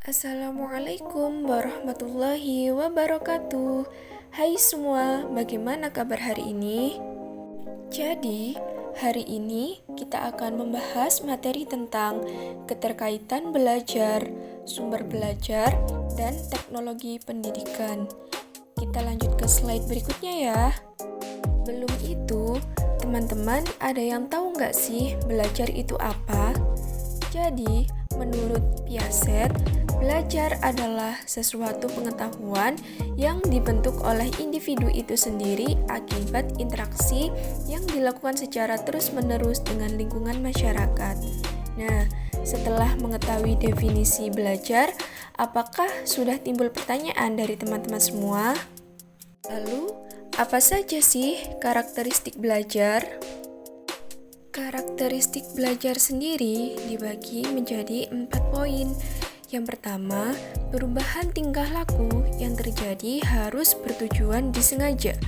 Assalamualaikum warahmatullahi wabarakatuh. Hai semua, bagaimana kabar hari ini? Jadi, hari ini kita akan membahas materi tentang keterkaitan belajar, sumber belajar, dan teknologi pendidikan. Kita lanjut ke slide berikutnya ya. Belum itu, teman-teman ada yang tahu nggak sih belajar itu apa? Jadi, menurut Piaget, belajar adalah sesuatu pengetahuan yang dibentuk oleh individu itu sendiri akibat interaksi yang dilakukan secara terus-menerus dengan lingkungan masyarakat. Nah, setelah mengetahui definisi belajar, apakah sudah timbul pertanyaan dari teman-teman semua? Lalu, apa saja sih karakteristik belajar? Karakteristik belajar sendiri dibagi menjadi 4 poin. Yang pertama, perubahan tingkah laku yang terjadi harus bertujuan disengaja.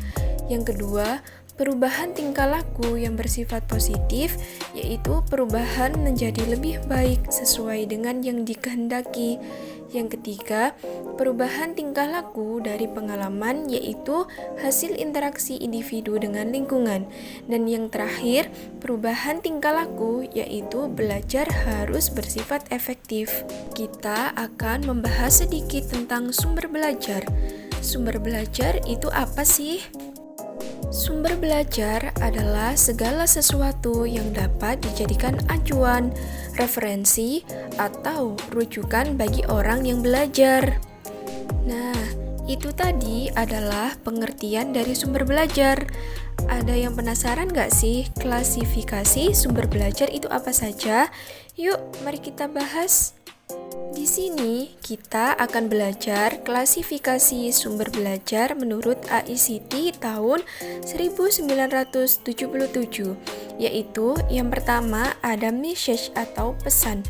Yang kedua, perubahan tingkah laku yang bersifat positif, yaitu perubahan menjadi lebih baik sesuai dengan yang dikehendaki. Yang ketiga, perubahan tingkah laku dari pengalaman, yaitu hasil interaksi individu dengan lingkungan. Dan yang terakhir, perubahan tingkah laku, yaitu belajar harus bersifat efektif. Kita akan membahas sedikit tentang sumber belajar. Sumber belajar itu apa sih? Sumber belajar adalah segala sesuatu yang dapat dijadikan acuan, referensi, atau rujukan bagi orang yang belajar. Nah, itu tadi adalah pengertian dari sumber belajar. Ada yang penasaran nggak sih klasifikasi sumber belajar itu apa saja? Yuk, mari kita bahas. Di sini kita akan belajar klasifikasi sumber belajar menurut AICTE tahun 1977, yaitu yang pertama ada message atau pesan,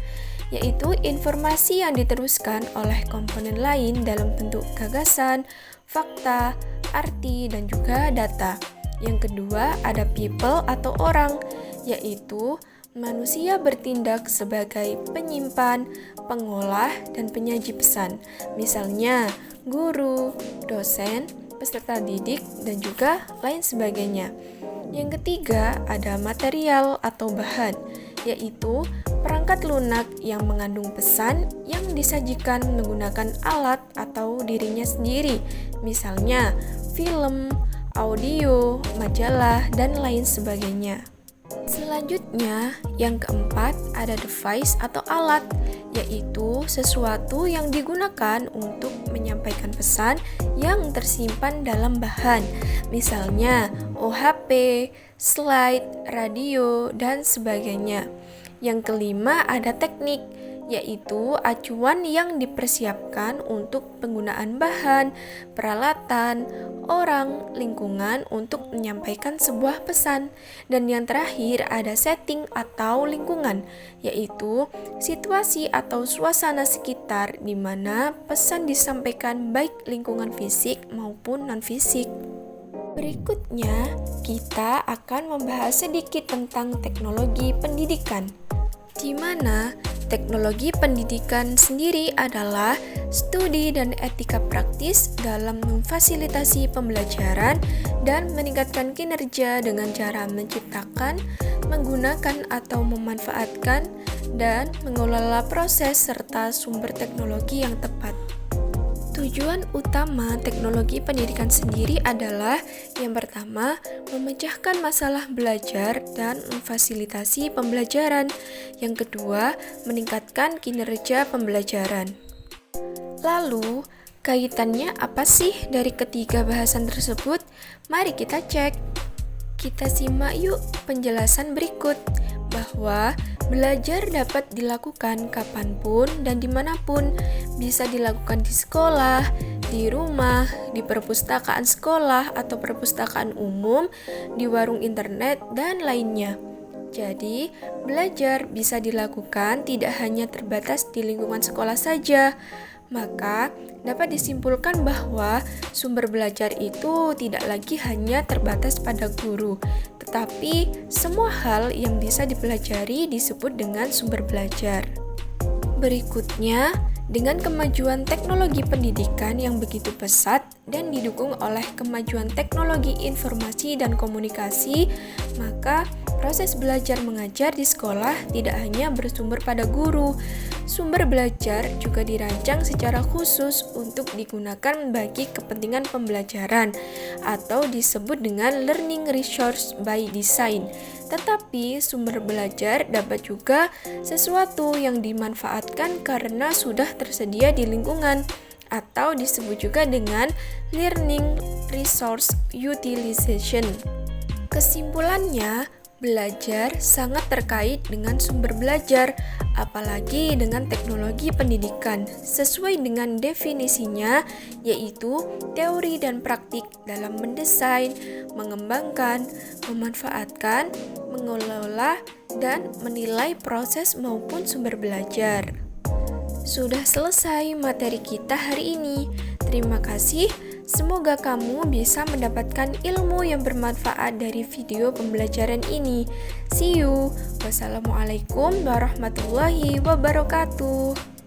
yaitu informasi yang diteruskan oleh komponen lain dalam bentuk gagasan, fakta, arti, dan juga data. Yang kedua ada people atau orang, yaitu manusia bertindak sebagai penyimpan, pengolah, dan penyaji pesan. Misalnya, guru, dosen, peserta didik, dan juga lain sebagainya. Yang ketiga, ada material atau bahan, yaitu perangkat lunak yang mengandung pesan yang disajikan menggunakan alat atau dirinya sendiri. Misalnya, film, audio, majalah, dan lain sebagainya. Selanjutnya, yang keempat ada device atau alat, yaitu sesuatu yang digunakan untuk menyampaikan pesan yang tersimpan dalam bahan, misalnya OHP, slide, radio, dan sebagainya. Yang kelima ada teknik, yaitu acuan yang dipersiapkan untuk penggunaan bahan, peralatan, orang, lingkungan untuk menyampaikan sebuah pesan. Dan yang terakhir ada setting atau lingkungan, yaitu situasi atau suasana sekitar di mana pesan disampaikan baik lingkungan fisik maupun non-fisik. Berikutnya, kita akan membahas sedikit tentang teknologi pendidikan, di mana teknologi pendidikan sendiri adalah studi dan etika praktis dalam memfasilitasi pembelajaran dan meningkatkan kinerja dengan cara menciptakan, menggunakan atau memanfaatkan, dan mengelola proses serta sumber teknologi yang tepat. Tujuan utama teknologi pendidikan sendiri adalah yang pertama, memecahkan masalah belajar dan memfasilitasi pembelajaran. Yang kedua, meningkatkan kinerja pembelajaran. Lalu, kaitannya apa sih dari ketiga bahasan tersebut? Mari kita cek. Kita simak yuk penjelasan berikut, bahwa belajar dapat dilakukan kapanpun dan dimanapun, bisa dilakukan di sekolah, di rumah, di perpustakaan sekolah atau perpustakaan umum, di warung internet, dan lainnya. Jadi, belajar bisa dilakukan tidak hanya terbatas di lingkungan sekolah saja. Maka, dapat disimpulkan bahwa sumber belajar itu tidak lagi hanya terbatas pada guru, tetapi semua hal yang bisa dipelajari disebut dengan sumber belajar. Berikutnya, Dengan kemajuan teknologi pendidikan yang begitu pesat dan didukung oleh kemajuan teknologi informasi dan komunikasi, maka proses belajar mengajar di sekolah tidak hanya bersumber pada guru. Sumber belajar juga dirancang secara khusus untuk digunakan bagi kepentingan pembelajaran atau disebut dengan learning resource by design. Tetapi sumber belajar dapat juga sesuatu yang dimanfaatkan karena sudah tersedia di lingkungan atau disebut juga dengan learning resource utilization. Kesimpulannya, belajar sangat terkait dengan sumber belajar, apalagi dengan teknologi pendidikan, sesuai dengan definisinya, yaitu teori dan praktik dalam mendesain, mengembangkan, memanfaatkan, mengelola, dan menilai proses maupun sumber belajar. Sudah selesai materi kita hari ini. Terima kasih. Semoga kamu bisa mendapatkan ilmu yang bermanfaat dari video pembelajaran ini. See you. Wassalamualaikum warahmatullahi wabarakatuh.